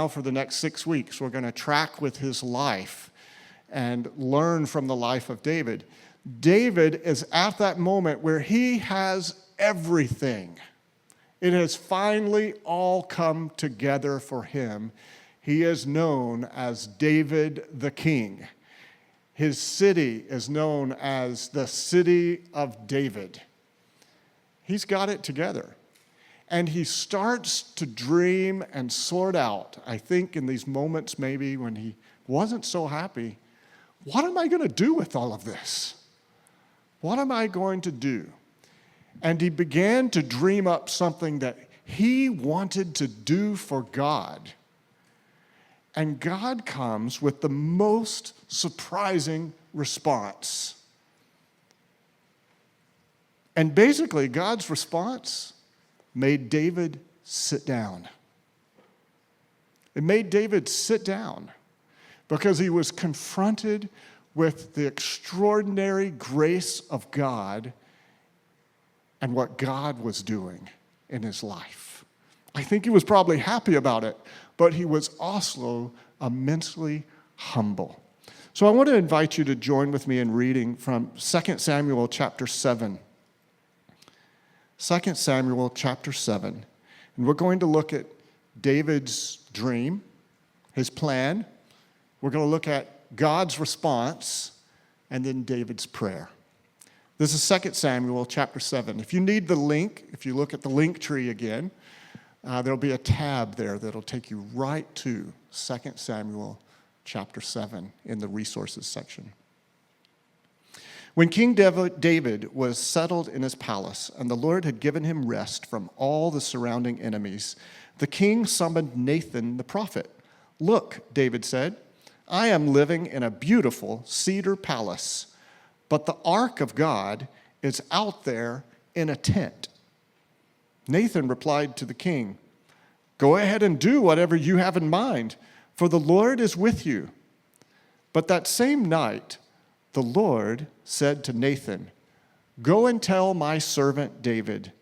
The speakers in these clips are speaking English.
Now for the next 6 weeks, we're going to track with his life and learn from the life of David. David is at that moment where he has everything. It has finally all come together for him. He is known as David the King. His city is known as the City of David. He's got it together. And he starts to dream and sort out, I think in these moments maybe when he wasn't so happy, what am I going to do with all of this? What am I going to do? And he began to dream up something that he wanted to do for God. And God comes with the most surprising response. And basically, God's response made David sit down. It made David sit down because he was confronted with the extraordinary grace of God and what God was doing in his life. I think he was probably happy about it, but he was also immensely humble. So I want to invite you to join with me in reading from 2 Samuel chapter 7. 2 Samuel chapter 7. And we're going to look at David's dream, his plan. We're going to look at God's response, and then David's prayer. This is 2 Samuel chapter 7. If you need the link, if you look at the link tree again, there'll be a tab there that'll take you right to 2 Samuel chapter 7 in the resources section. When King David was settled in his palace and the Lord had given him rest from all the surrounding enemies, the king summoned Nathan the prophet. "Look," David said, "I am living in a beautiful cedar palace, but the ark of God is out there in a tent." Nathan replied to the king, "Go ahead and do whatever you have in mind, for the Lord is with you." But that same night, the Lord said to Nathan, "Go and tell my servant David,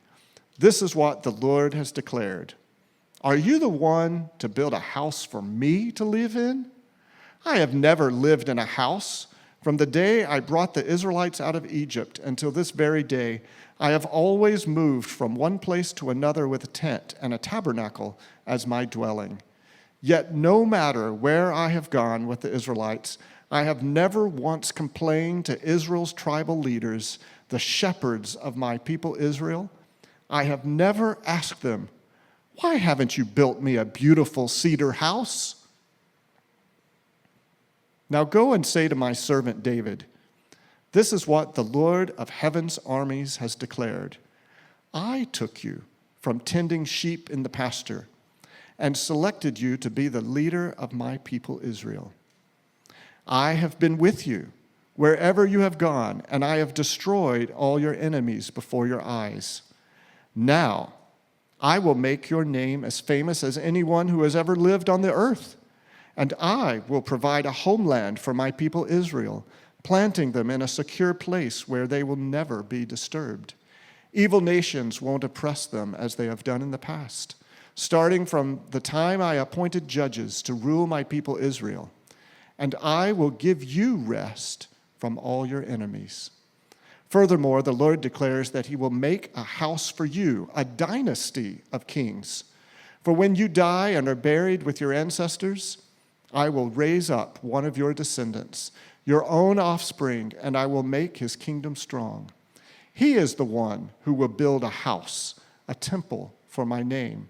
this is what the Lord has declared. Are you the one to build a house for me to live in? I have never lived in a house. From the day I brought the Israelites out of Egypt until this very day, I have always moved from one place to another with a tent and a tabernacle as my dwelling. Yet no matter where I have gone with the Israelites, I have never once complained to Israel's tribal leaders, the shepherds of my people Israel. I have never asked them, 'Why haven't you built me a beautiful cedar house?' Now go and say to my servant David, 'This is what the Lord of heaven's armies has declared. I took you from tending sheep in the pasture and selected you to be the leader of my people Israel. I have been with you wherever you have gone, and I have destroyed all your enemies before your eyes. Now I will make your name as famous as anyone who has ever lived on the earth, and I will provide a homeland for my people Israel, planting them in a secure place where they will never be disturbed. Evil nations won't oppress them as they have done in the past, starting from the time I appointed judges to rule my people Israel. And I will give you rest from all your enemies. Furthermore, the Lord declares that he will make a house for you, a dynasty of kings. For when you die and are buried with your ancestors, I will raise up one of your descendants, your own offspring, and I will make his kingdom strong. He is the one who will build a house, a temple for my name,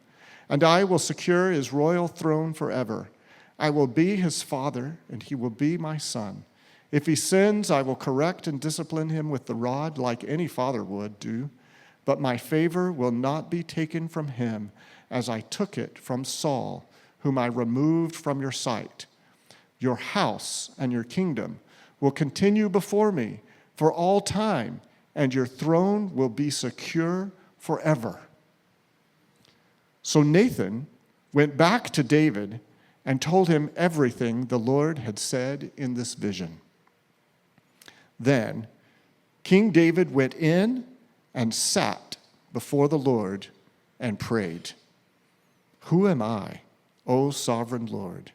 and I will secure his royal throne forever. I will be his father, and he will be my son. If he sins, I will correct and discipline him with the rod like any father would do. But my favor will not be taken from him as I took it from Saul, whom I removed from your sight. Your house and your kingdom will continue before me for all time, and your throne will be secure forever." So Nathan went back to David and told him everything the Lord had said in this vision. Then King David went in and sat before the Lord and prayed, "Who am I, O sovereign Lord?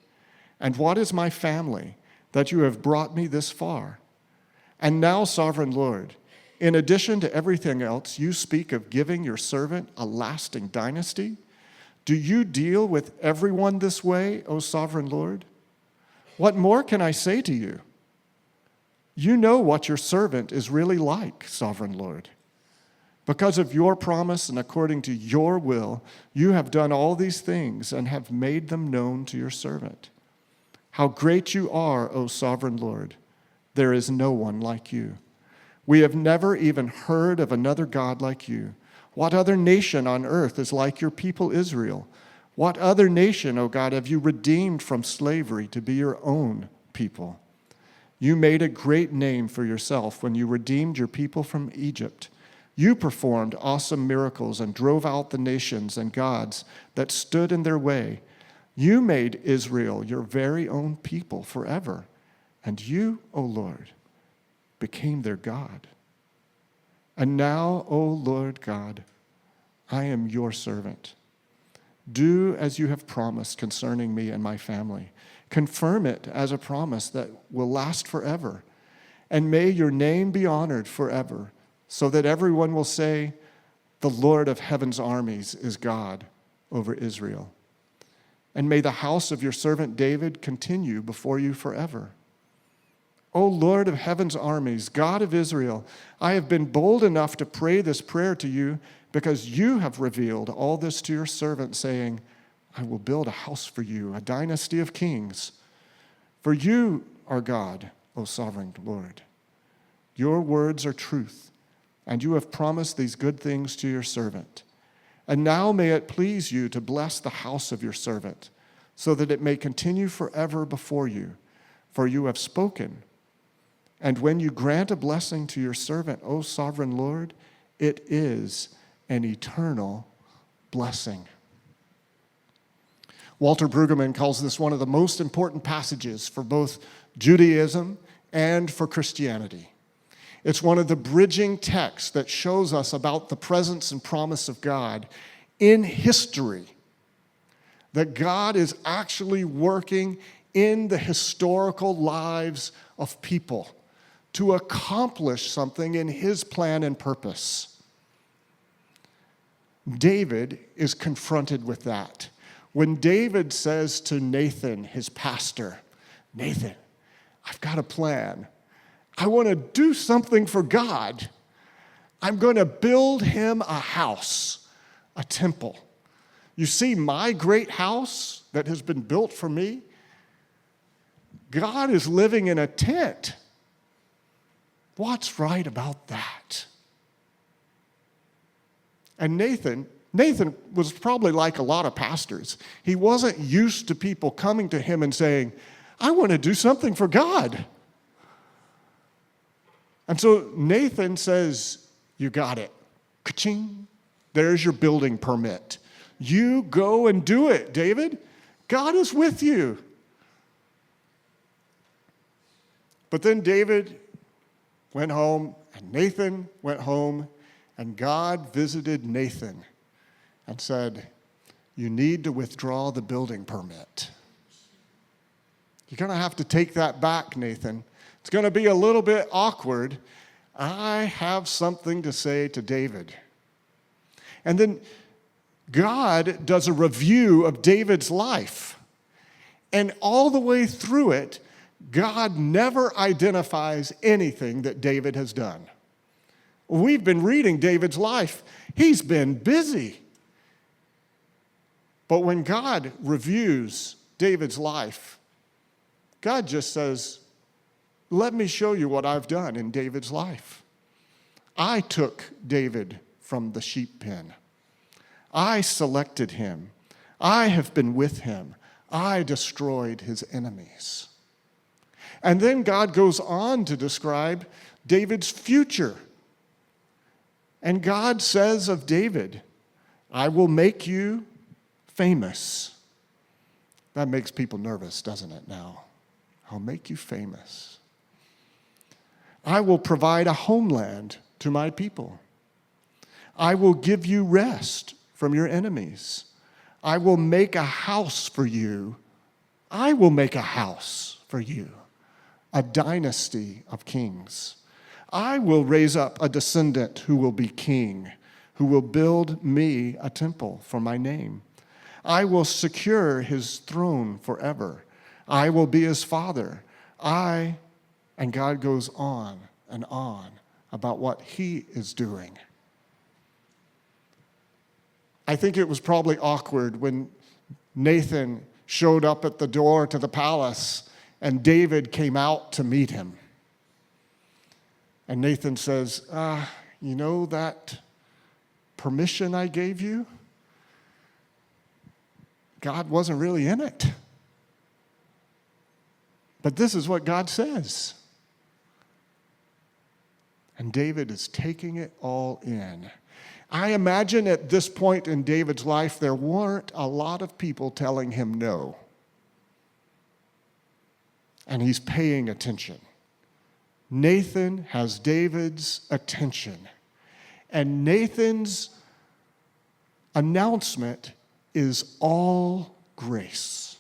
And what is my family that you have brought me this far? And now, sovereign Lord, in addition to everything else, you speak of giving your servant a lasting dynasty. Do you deal with everyone this way, O sovereign Lord? What more can I say to you? You know what your servant is really like, sovereign Lord. Because of your promise and according to your will, you have done all these things and have made them known to your servant. How great you are, O sovereign Lord. There is no one like you. We have never even heard of another God like you. What other nation on earth is like your people Israel? What other nation, O God, have you redeemed from slavery to be your own people? You made a great name for yourself when you redeemed your people from Egypt. You performed awesome miracles and drove out the nations and gods that stood in their way. You made Israel your very own people forever, and you, O Lord, became their God. And now, O Lord God, I am your servant. Do as you have promised concerning me and my family. Confirm it as a promise that will last forever. And may your name be honored forever, so that everyone will say, the Lord of heaven's armies is God over Israel. And may the house of your servant David continue before you forever. O Lord of heaven's armies, God of Israel, I have been bold enough to pray this prayer to you because you have revealed all this to your servant, saying, I will build a house for you, a dynasty of kings. For you are God, O sovereign Lord. Your words are truth, and you have promised these good things to your servant. And now may it please you to bless the house of your servant, so that it may continue forever before you, for you have spoken. And when you grant a blessing to your servant, O sovereign Lord, it is an eternal blessing. Walter Brueggemann calls this one of the most important passages for both Judaism and for Christianity. It's one of the bridging texts that shows us about the presence and promise of God in history, that God is actually working in the historical lives of people to accomplish something in his plan and purpose. David is confronted with that. When David says to Nathan, his pastor, Nathan, I've got a plan. I want to do something for God. I'm going to build him a house, a temple. You see my great house that has been built for me? God is living in a tent. What's right about that? And Nathan was probably like a lot of pastors. He wasn't used to people coming to him and saying, I want to do something for God. And so Nathan says, you got it. Ka-ching. There's your building permit. You go and do it, David. God is with you. But then David went home, and Nathan went home, and God visited Nathan and said, you need to withdraw the building permit. You're going to have to take that back, Nathan. It's going to be a little bit awkward. I have something to say to David. And then God does a review of David's life. And all the way through it, God never identifies anything that David has done. We've been reading David's life. He's been busy. But when God reviews David's life, God just says, let me show you what I've done in David's life. I took David from the sheep pen. I selected him. I have been with him. I destroyed his enemies. And then God goes on to describe David's future. And God says of David, I will make you famous. That makes people nervous, doesn't it now? I'll make you famous. I will provide a homeland to my people. I will give you rest from your enemies. I will make a house for you. I will make a house for you, a dynasty of kings. I will raise up a descendant who will be king, who will build me a temple for my name. I will secure his throne forever. I will be his father. And God goes on and on about what he is doing. I think it was probably awkward when Nathan showed up at the door to the palace and David came out to meet him. And Nathan says, you know that permission I gave you? God wasn't really in it. But this is what God says. And David is taking it all in. I imagine at this point in David's life, there weren't a lot of people telling him no. And he's paying attention. Nathan has David's attention. And Nathan's announcement is all grace.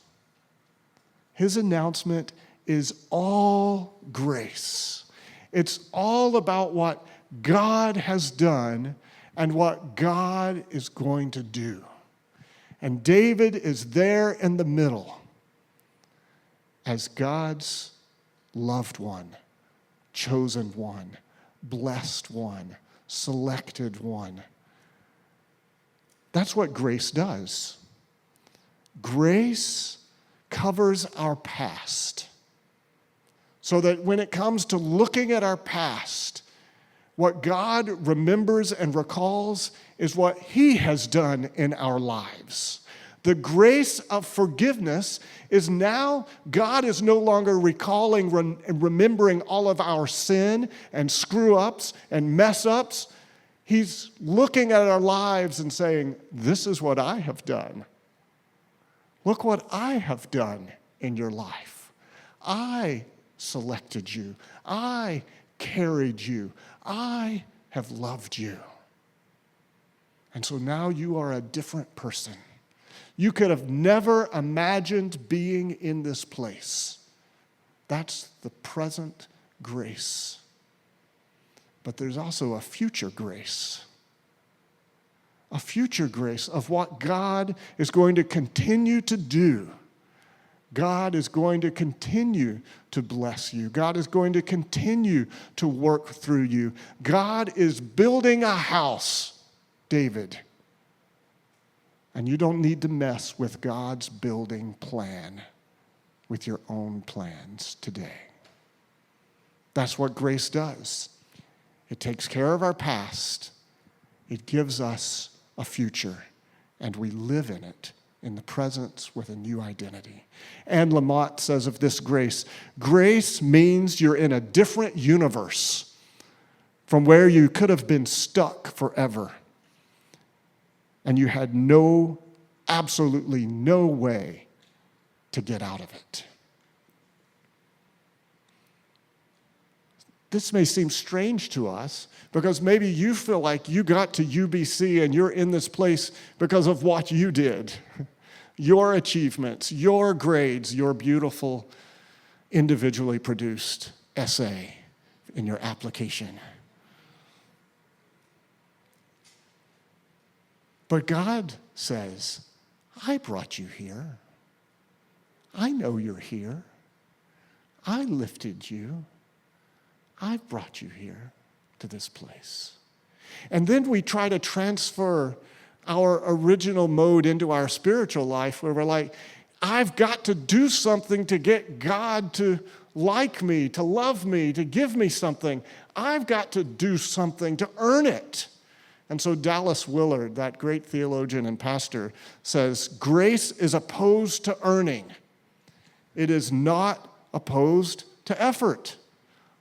His announcement is all grace. It's all about what God has done and what God is going to do. And David is there in the middle as God's loved one, chosen one, blessed one, selected one. That's what grace does. Grace covers our past so that when it comes to looking at our past, what God remembers and recalls is what he has done in our lives. The grace of forgiveness is now, God is no longer recalling and remembering all of our sin and screw-ups and mess-ups. He's looking at our lives and saying, this is what I have done. Look what I have done in your life. I selected you. I carried you. I have loved you. And so now you are a different person. You could have never imagined being in this place. That's the present grace. But there's also a future grace. A future grace of what God is going to continue to do. God is going to continue to bless you. God is going to continue to work through you. God is building a house, David. And you don't need to mess with God's building plan with your own plans today. That's what grace does. It takes care of our past. It gives us a future, and we live in it in the presence with a new identity. Anne Lamott says of this grace, grace means you're in a different universe from where you could have been stuck forever. And you had absolutely no way to get out of it. This may seem strange to us because maybe you feel like you got to UBC and you're in this place because of what you did, your achievements, your grades, your beautiful individually produced essay in your application. But God says, I brought you here. I know you're here. I lifted you. I've brought you here to this place. And then we try to transfer our original mode into our spiritual life where we're like, I've got to do something to get God to like me, to love me, to give me something. I've got to do something to earn it. And so Dallas Willard, that great theologian and pastor, says, grace is opposed to earning. It is not opposed to effort.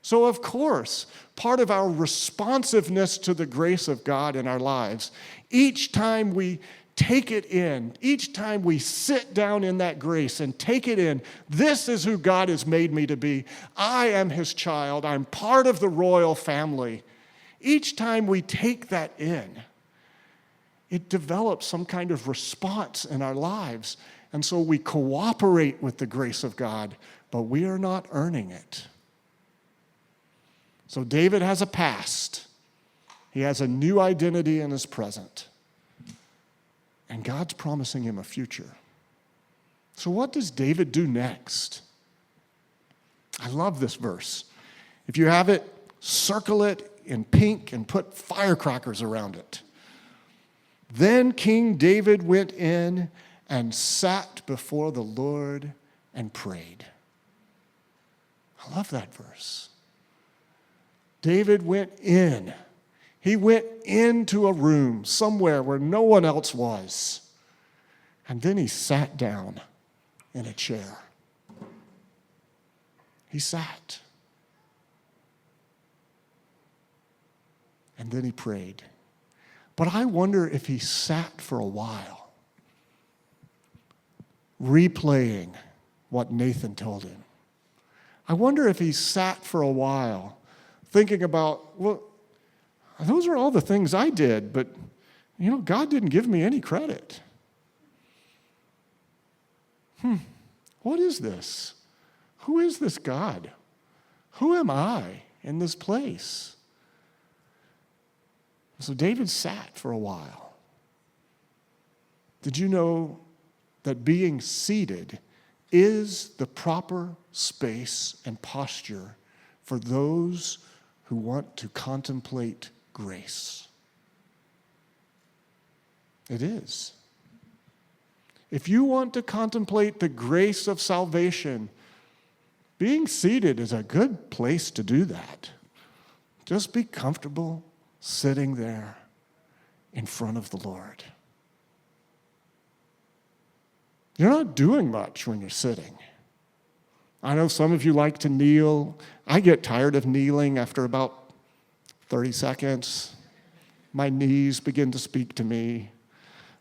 So of course, part of our responsiveness to the grace of God in our lives, each time we take it in, each time we sit down in that grace and take it in, this is who God has made me to be. I am his child. I'm part of the royal family. Each time we take that in, it develops some kind of response in our lives. And so we cooperate with the grace of God, but we are not earning it. So David has a past. He has a new identity in his present. And God's promising him a future. So what does David do next? I love this verse. If you have it, circle it in pink and put firecrackers around it. Then King David went in and sat before the Lord and prayed. I love that verse. David went in. He went into a room somewhere where no one else was. And then he sat down in a chair. He sat. And then he prayed. But I wonder if he sat for a while, replaying what Nathan told him. I wonder if he sat for a while thinking about, well, those are all the things I did, but, God didn't give me any credit. What is this? Who is this God? Who am I in this place? So David sat for a while. Did you know that being seated is the proper space and posture for those who want to contemplate grace? It is. If you want to contemplate the grace of salvation, being seated is a good place to do that. Just be comfortable sitting there in front of the Lord. You're not doing much when you're sitting. I know some of you like to kneel. I get tired of kneeling after about 30 seconds. My knees begin to speak to me.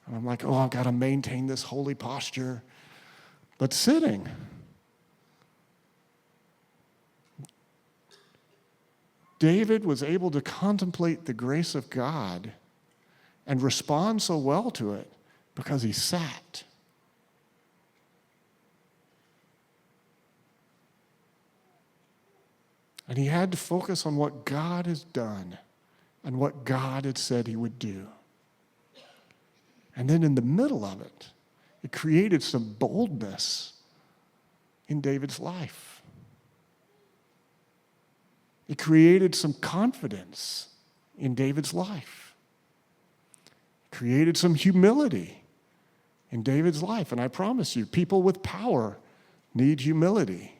And I'm like, I've got to maintain this holy posture. But sitting, David was able to contemplate the grace of God and respond so well to it because he sat. And he had to focus on what God has done and what God had said he would do. And then in the middle of it, it created some boldness in David's life. It created some confidence in David's life. It created some humility in David's life. And I promise you, people with power need humility.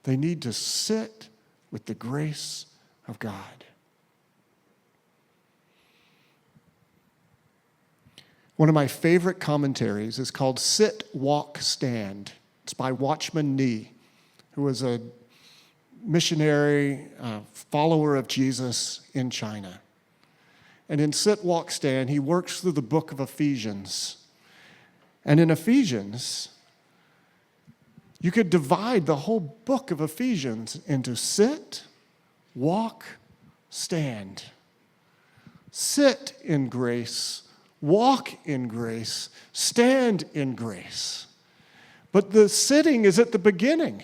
They need to sit with the grace of God. One of my favorite commentaries is called Sit, Walk, Stand. It's by Watchman Nee, who was a missionary, follower of Jesus in China. And in Sit, Walk, Stand, he works through the book of Ephesians. And in Ephesians, you could divide the whole book of Ephesians into sit, walk, stand. Sit in grace, walk in grace, stand in grace. But the sitting is at the beginning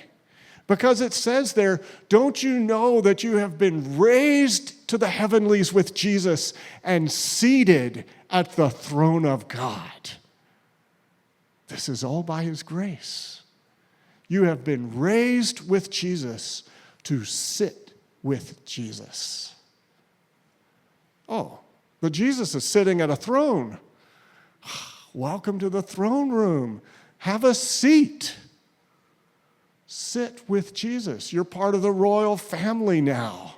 because it says there, don't you know that you have been raised to the heavenlies with Jesus and seated at the throne of God? This is all by his grace. You have been raised with Jesus to sit with Jesus. Oh, but Jesus is sitting at a throne. Welcome to the throne room. Have a seat. Sit with Jesus. You're part of the royal family now.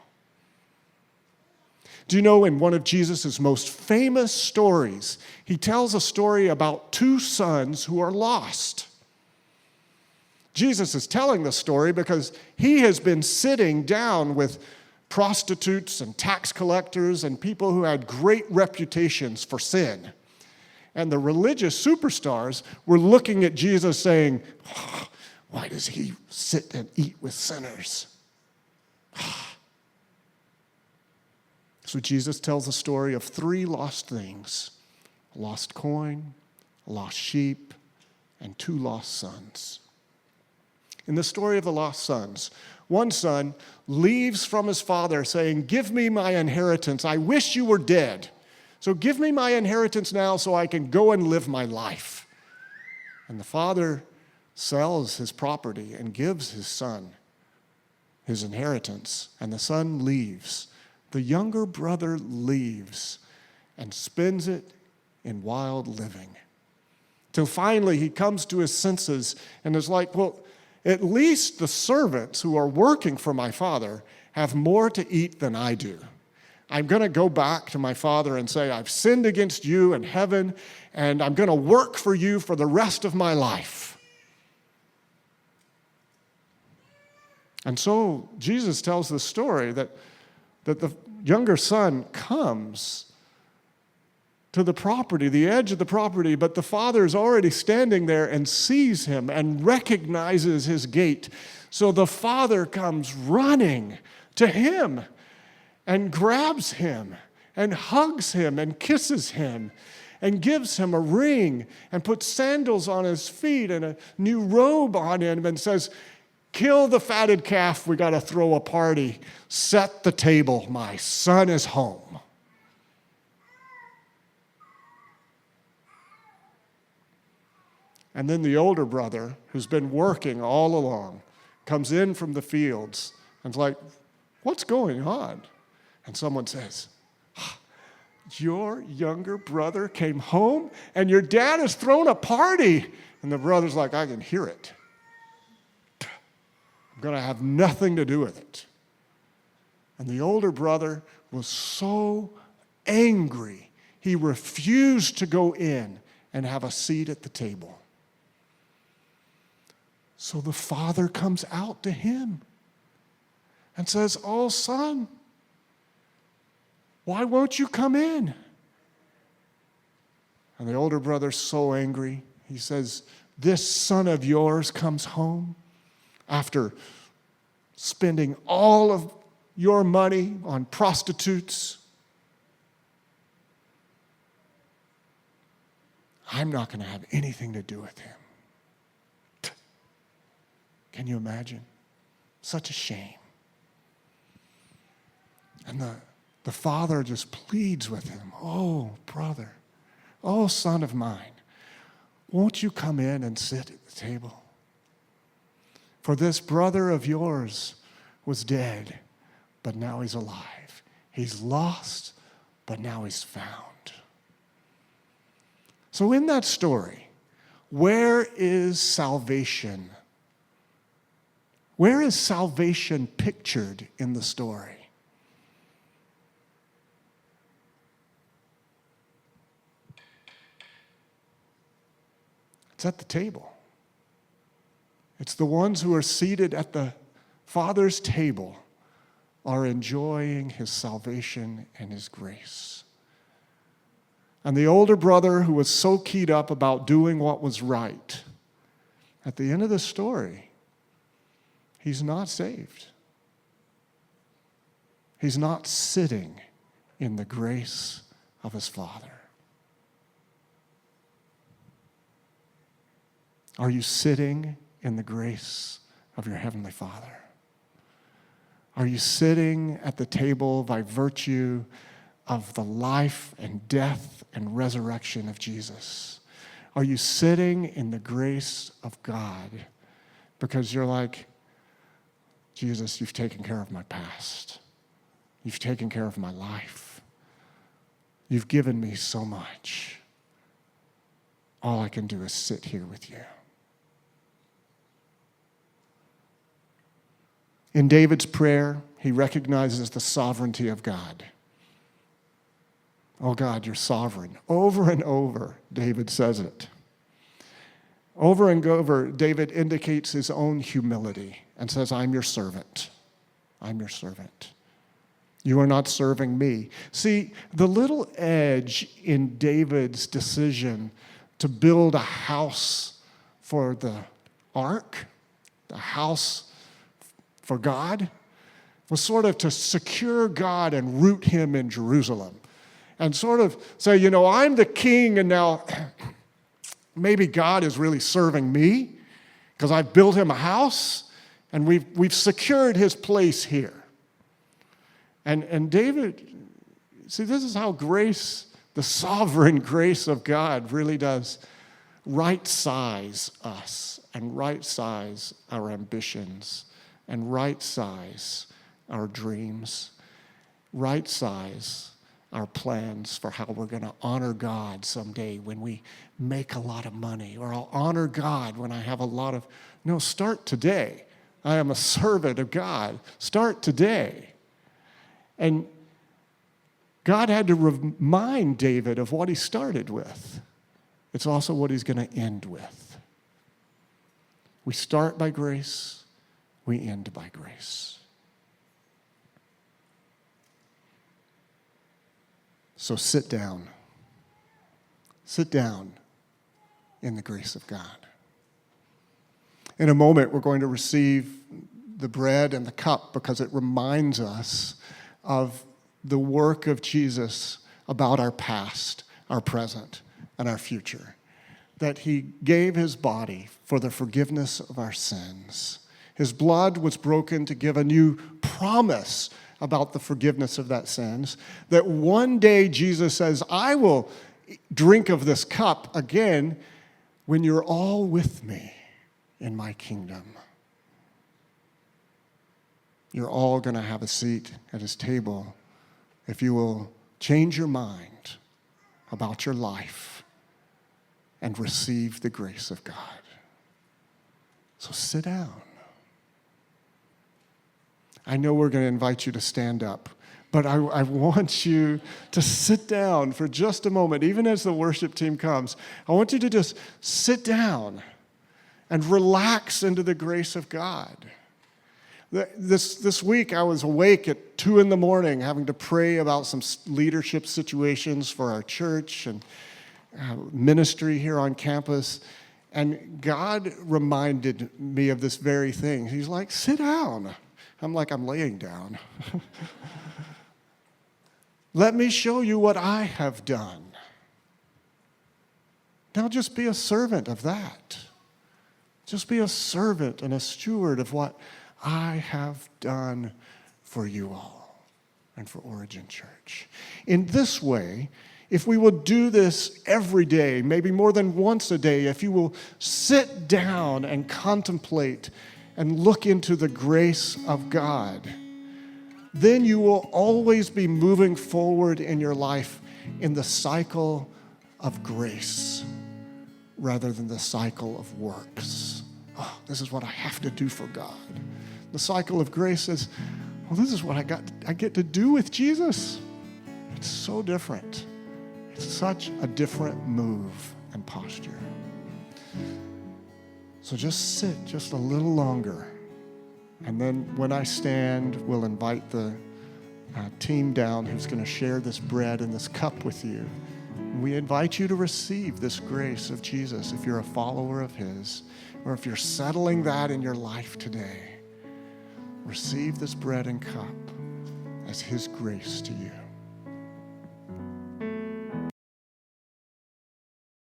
Do you know in one of Jesus' most famous stories, he tells a story about two sons who are lost. Jesus is telling the story because he has been sitting down with prostitutes and tax collectors and people who had great reputations for sin. And the religious superstars were looking at Jesus saying, why does he sit and eat with sinners? So Jesus tells the story of three lost things. a lost coin, a lost sheep, and 2 lost sons. In the story of the lost sons, one son leaves from his father saying, "Give me my inheritance. I wish you were dead. So give me my inheritance now so I can go and live my life." And the father sells his property and gives his son his inheritance, and the son leaves. The younger brother leaves and spends it in wild living. Till finally he comes to his senses and is like, well, at least the servants who are working for my father have more to eat than I do. I'm going to go back to my father and say, I've sinned against you and heaven, and I'm going to work for you for the rest of my life. And so Jesus tells the story that the younger son comes to the property, the edge of the property, but the father is already standing there and sees him and recognizes his gait. So the father comes running to him and grabs him and hugs him and kisses him and gives him a ring and puts sandals on his feet and a new robe on him and says, "Kill the fatted calf, we got to throw a party. Set the table, my son is home." And then the older brother, who's been working all along, comes in from the fields and's like, "What's going on?" And someone says, "Your younger brother came home and your dad has thrown a party." And the brother's like, "I can hear it. I'm going to have nothing to do with it." And the older brother was so angry, he refused to go in and have a seat at the table. So the father comes out to him and says, "Oh, son, why won't you come in?" And the older brother's so angry, he says, "This son of yours comes home after spending all of your money on prostitutes. I'm not going to have anything to do with him." Can you imagine? Such a shame. And the father just pleads with him, "Oh, brother, oh, son of mine, won't you come in and sit at the table? For this brother of yours was dead, but now he's alive. He's lost, but now he's found." So in that story, where is salvation? Where is salvation pictured in the story? It's at the table. It's the ones who are seated at the Father's table are enjoying his salvation and his grace. And the older brother who was so keyed up about doing what was right, at the end of the story, he's not saved. He's not sitting in the grace of his Father. Are you sitting in the grace of your Heavenly Father? Are you sitting at the table by virtue of the life and death and resurrection of Jesus? Are you sitting in the grace of God because you're like, "Jesus, you've taken care of my past. You've taken care of my life. You've given me so much. All I can do is sit here with you." In David's prayer, he recognizes the sovereignty of God. "Oh God, you're sovereign." Over and over, David says it. Over and over, David indicates his own humility and says, "I'm your servant. I'm your servant. You are not serving me." See, the little edge in David's decision to build a house for the ark, the house for God, was sort of to secure God and root him in Jerusalem. and sort of say, I'm the king, and now maybe God is really serving me because I've built him a house, and we've secured his place here. And David, see, this is how grace, the sovereign grace of God, really does right-size us and right-size our ambitions and right-size our dreams, right-size our plans for how we're going to honor God someday when we make a lot of money, or I'll honor God when I have a lot of... No, start today. I am a servant of God. Start today. And God had to remind David of what he started with. It's also what he's going to end with. We start by grace, we end by grace. So sit down. Sit down in the grace of God. In a moment, we're going to receive the bread and the cup because it reminds us of the work of Jesus about our past, our present, and our future. That he gave his body for the forgiveness of our sins. His blood was broken to give a new promise about the forgiveness of that sins. That one day Jesus says, I will drink of this cup again when you're all with me in my kingdom. You're all going to have a seat at his table if you will change your mind about your life and receive the grace of God. So sit down. I know we're going to invite you to stand up, but I want you to sit down for just a moment, even as the worship team comes. I want you to just sit down and relax into the grace of God. This week, I was awake at 2 a.m. having to pray about some leadership situations for our church and ministry here on campus. And God reminded me of this very thing. He's like, sit down. I'm like, I'm laying down. Let me show you what I have done. Now just be a servant of that. Just be a servant and a steward of what I have done for you all and for Origin Church. In this way, if we will do this every day, maybe more than once a day, if you will sit down and contemplate and look into the grace of God, then you will always be moving forward in your life in the cycle of grace rather than the cycle of works. Oh, this is what I have to do for God. The cycle of grace is, well, this is what I get to do with Jesus. It's so different. It's such a different move and posture. So just sit just a little longer. And then when I stand, we'll invite the team down who's going to share this bread and this cup with you. We invite you to receive this grace of Jesus if you're a follower of his, or if you're settling that in your life today. Receive this bread and cup as his grace to you.